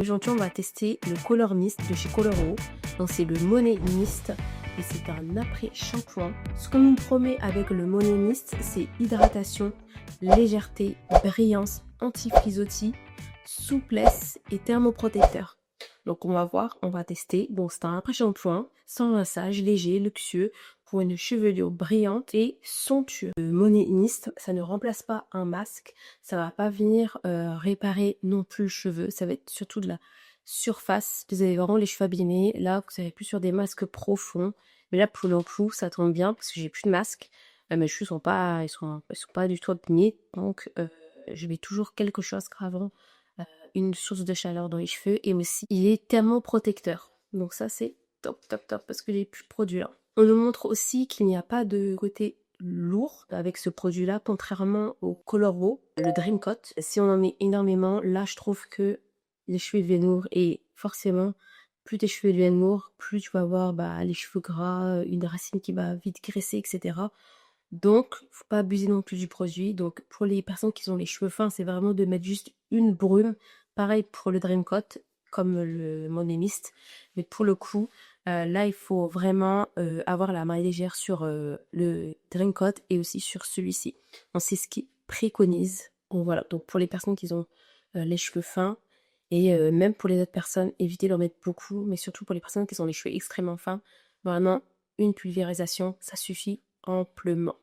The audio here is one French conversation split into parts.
Aujourd'hui, on va tester le Color Mist de chez Colorwo. Donc, c'est le Money Mist et c'est un après-shampoing. Ce qu'on nous promet avec le Money Mist, c'est hydratation, légèreté, brillance, anti-frisottis, souplesse et thermoprotecteur. Donc, on va voir, on va tester. Donc, c'est un après-shampoing sans rinçage, léger, luxueux, pour une chevelure brillante et somptueuse. Le Money Mist, ça ne remplace pas un masque, ça va pas venir réparer non plus le cheveu, ça va être surtout de la surface. Vous avez vraiment les cheveux abîmés, là vous savez plus sur des masques profonds, mais là pour le coup ça tombe bien parce que j'ai plus de masque. Mes cheveux sont pas, ils sont pas du tout abîmés, donc je mets toujours quelque chose avant une source de chaleur dans les cheveux et aussi il est thermoprotecteur. Donc ça c'est top top top parce que j'ai plus de produit là. On nous montre aussi qu'il n'y a pas de côté lourd avec ce produit-là, contrairement au Colorwo, le Dream Coat. Si on en met énormément, là je trouve que les cheveux deviennent lourds et forcément, plus tes cheveux deviennent lourds, plus tu vas avoir les cheveux gras, une racine qui va vite graisser, etc. Donc, faut pas abuser non plus du produit. Donc, pour les personnes qui ont les cheveux fins, c'est vraiment de mettre juste une brume. Pareil pour le Dream Coat, comme le Money Mist. Mais pour le coup, là, il faut vraiment avoir la main légère sur le Dream Coat et aussi sur celui-ci. Donc, c'est ce qui préconise. Donc, voilà. Donc, pour les personnes qui ont les cheveux fins, et même pour les autres personnes, évitez d'en mettre beaucoup. Mais surtout pour les personnes qui ont les cheveux extrêmement fins, vraiment, une pulvérisation, ça suffit amplement.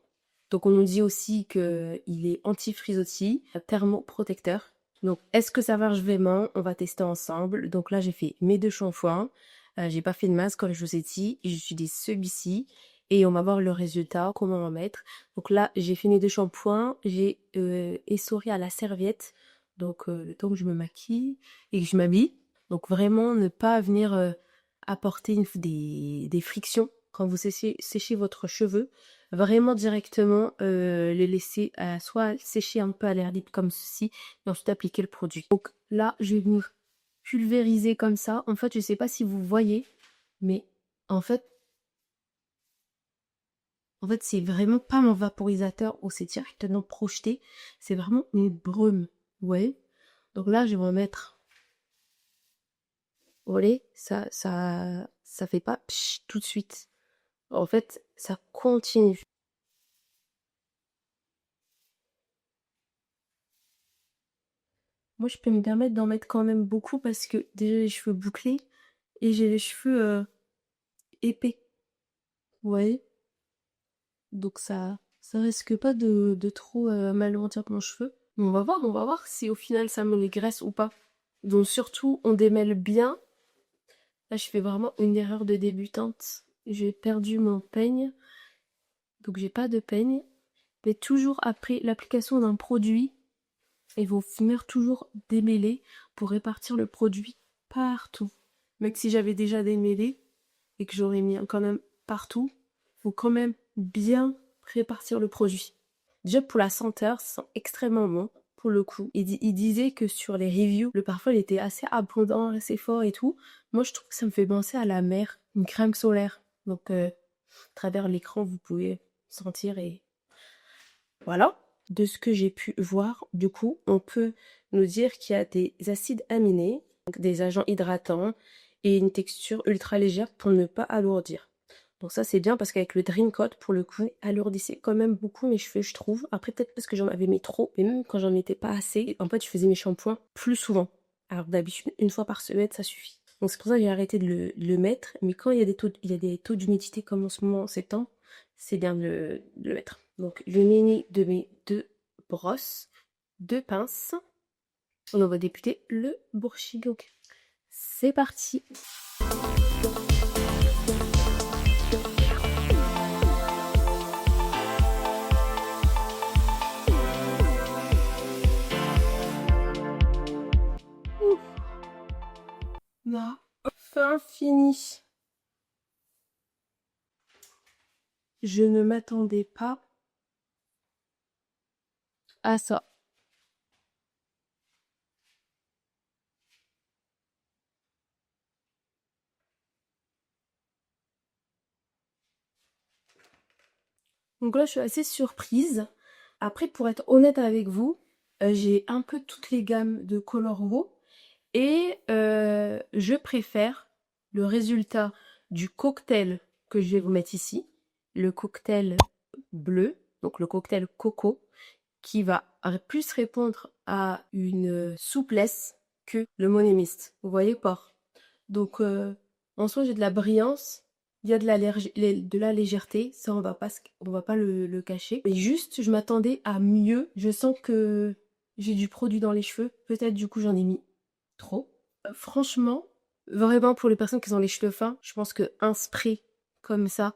Donc on nous dit aussi qu'il est anti-frisottis, thermoprotecteur. Donc est-ce que ça marche vraiment? On va tester ensemble. Donc là j'ai fait mes 2 shampoings. J'ai pas fait de masque comme je vous ai dit. J'utilise celui-ci. Et on va voir le résultat, comment en mettre. Donc là j'ai fait mes 2 shampoings. J'ai essoré à la serviette. Donc le temps que je me maquille et que je m'habille. Donc vraiment ne pas venir apporter des frictions quand vous séchez votre cheveu. Vraiment directement les laisser soit sécher un peu à l'air libre comme ceci et ensuite appliquer le produit. Donc là je vais venir pulvériser comme ça. En fait je sais pas si vous voyez, mais en fait c'est vraiment pas mon vaporisateur où c'est directement projeté, c'est vraiment une brume. Vous voyez? Donc là je vais en mettre. Vous voyez, ça fait pas psh, tout de suite. En fait ça continue. Moi, je peux me permettre d'en mettre quand même beaucoup parce que déjà les cheveux bouclés et j'ai les cheveux épais. Vous voyez? Donc ça risque pas de trop m'alourdir mon cheveu. Mais on va voir si au final ça me les graisse ou pas. Donc surtout, on démêle bien. Là, je fais vraiment une erreur de débutante. J'ai perdu mon peigne. Donc j'ai pas de peigne. Mais toujours après l'application d'un produit, il faut venir toujours démêler pour répartir le produit partout. Même si j'avais déjà démêlé et que j'aurais mis quand même partout, faut quand même bien répartir le produit. Déjà pour la senteur, ça sent extrêmement bon pour le coup. Il disait que sur les reviews, le parfum il était assez abondant, assez fort et tout. Moi je trouve que ça me fait penser à la mer, une crème solaire. Donc à travers l'écran vous pouvez sentir et voilà. De ce que j'ai pu voir, du coup, on peut nous dire qu'il y a des acides aminés, donc des agents hydratants et une texture ultra légère pour ne pas alourdir. Donc ça c'est bien parce qu'avec le Dream Coat, pour le coup, alourdissait quand même beaucoup mes cheveux, je trouve. Après peut-être parce que j'en avais mis trop, mais même quand j'en mettais pas assez, en fait je faisais mes shampoings plus souvent. Alors d'habitude, une fois par semaine, ça suffit. Donc c'est pour ça que j'ai arrêté de le mettre, mais quand il y a des taux d'humidité comme en ce moment en septembre, c'est bien de le mettre. Donc je mets de mes 2 brosses, 2 pinces. On va débuter le brushing. Donc c'est parti. Ouf. Non. Fin fini. Je ne m'attendais pas à ça. Donc là, je suis assez surprise. Après, pour être honnête avec vous, j'ai un peu toutes les gammes de Colorwo. Et je préfère le résultat du cocktail que je vais vous mettre ici, le cocktail bleu, donc le cocktail coco, qui va plus répondre à une souplesse que le Money Mist. Vous voyez pas? Donc en soi j'ai de la brillance, il y a de la légèreté, ça on va pas le cacher. Mais juste je m'attendais à mieux. Je sens que j'ai du produit dans les cheveux. Peut-être du coup j'en ai mis trop. Franchement, vraiment pour les personnes qui ont les cheveux fins, je pense qu'un spray comme ça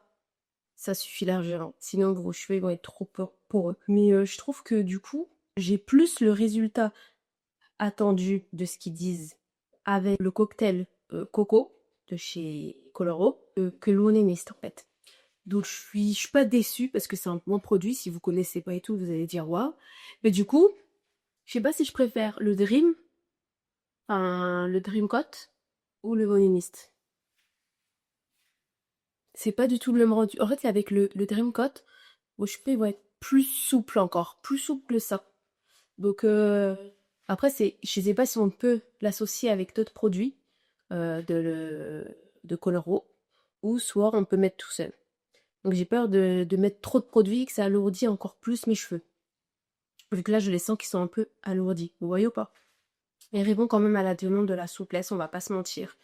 suffit largement. Sinon, vos cheveux vont être trop poreux. Mais je trouve que du coup, j'ai plus le résultat attendu de ce qu'ils disent avec le cocktail coco de chez Coloro que le Money Mist en fait. Donc je suis pas déçue parce que c'est un bon produit. Si vous connaissez pas et tout, vous allez dire waouh. Mais du coup, je sais pas si je préfère le Dream, enfin le Dream Coat ou le Money Mist. C'est pas du tout le même rendu. En fait, avec le Dream Coat, vos cheveux vont être plus souples encore, plus souples que ça. Donc après, je sais pas si on peut l'associer avec d'autres produits de Coloro, ou soit on peut mettre tout seul. Donc j'ai peur de mettre trop de produits et que ça alourdit encore plus mes cheveux. Vu que là, je les sens qui sont un peu alourdis. Vous voyez ou pas? Mais répond quand même à la demande de la souplesse, on va pas se mentir.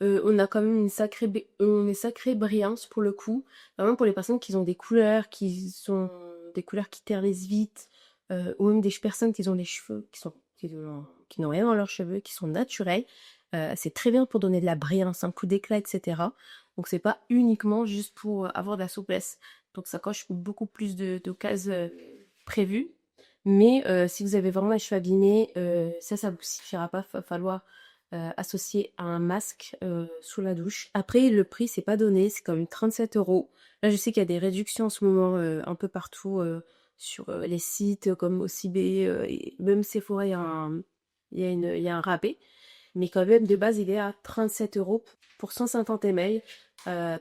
On a quand même une sacrée brillance pour le coup. Vraiment pour les personnes qui ont des couleurs, qui sont des couleurs qui ternissent vite, ou même des personnes qui ont des cheveux qui n'ont rien dans leurs cheveux, qui sont naturels. C'est très bien pour donner de la brillance, un coup d'éclat, etc. Donc c'est pas uniquement juste pour avoir de la souplesse. Donc ça coche beaucoup plus de cases prévues. Mais si vous avez vraiment les cheveux abîmés, ça vous suffira pas. Va falloir associé à un masque sous la douche. Après, le prix, c'est pas donné, c'est quand même 37 €. Là, je sais qu'il y a des réductions en ce moment un peu partout sur les sites comme OCB, et même Sephora, il y a un rabais. Mais quand même, de base, il est à 37 € pour 150 ml.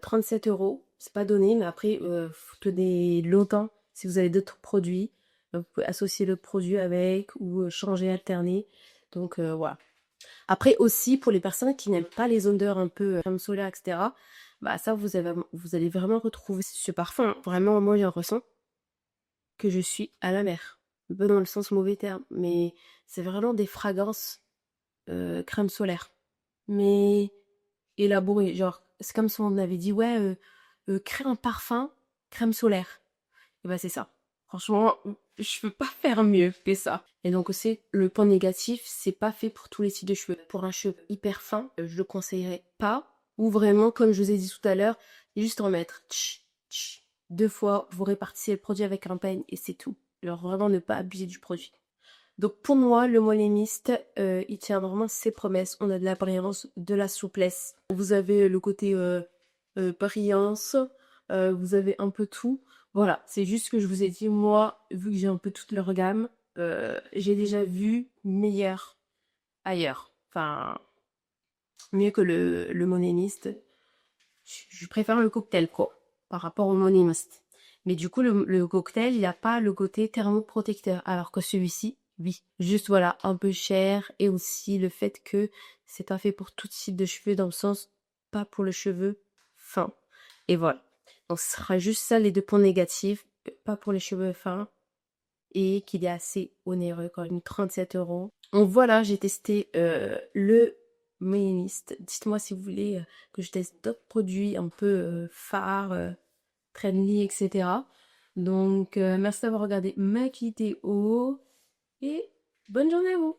37 €, c'est pas donné, mais après, faut tenir longtemps si vous avez d'autres produits. Vous pouvez associer le produit avec ou changer, alterner. Donc voilà. Après aussi, pour les personnes qui n'aiment pas les odeurs un peu crème solaire, etc., bah ça, vous allez vraiment retrouver ce parfum. Vraiment, moi, j'en ressens que je suis à la mer. Pas dans le sens mauvais terme, mais c'est vraiment des fragrances crème solaire. Mais élaborées, genre, c'est comme si on avait dit, ouais, crée un parfum crème solaire. Et bah c'est ça. Franchement, je peux pas faire mieux que ça. Et donc aussi, le point négatif, c'est pas fait pour tous les types de cheveux. Pour un cheveu hyper fin, je le conseillerais pas. Ou vraiment, comme je vous ai dit tout à l'heure, juste en mettre deux fois, vous répartissez le produit avec un peigne et c'est tout. Alors vraiment ne pas abuser du produit. Donc pour moi, le Money Mist, il tient vraiment ses promesses. On a de la brillance, de la souplesse. Vous avez le côté brillance, vous avez un peu tout. Voilà, c'est juste que je vous ai dit, moi, vu que j'ai un peu toute leur gamme, j'ai déjà vu meilleur ailleurs. Enfin, mieux que le Money Mist. Je préfère le cocktail, quoi, par rapport au Money Mist. Mais du coup, le cocktail, il n'a pas le côté thermoprotecteur, alors que celui-ci, oui. Juste, voilà, un peu cher, et aussi le fait que c'est pas fait pour tout type de cheveux, dans le sens, pas pour le cheveu fin. Et voilà. Donc, ce sera juste ça, les deux points négatifs, pas pour les cheveux fins, et qu'il est assez onéreux, quand même, 37 €. Donc voilà, j'ai testé le Mist. Dites-moi si vous voulez que je teste d'autres produits un peu phares, trendy, etc. Donc merci d'avoir regardé ma vidéo et bonne journée à vous.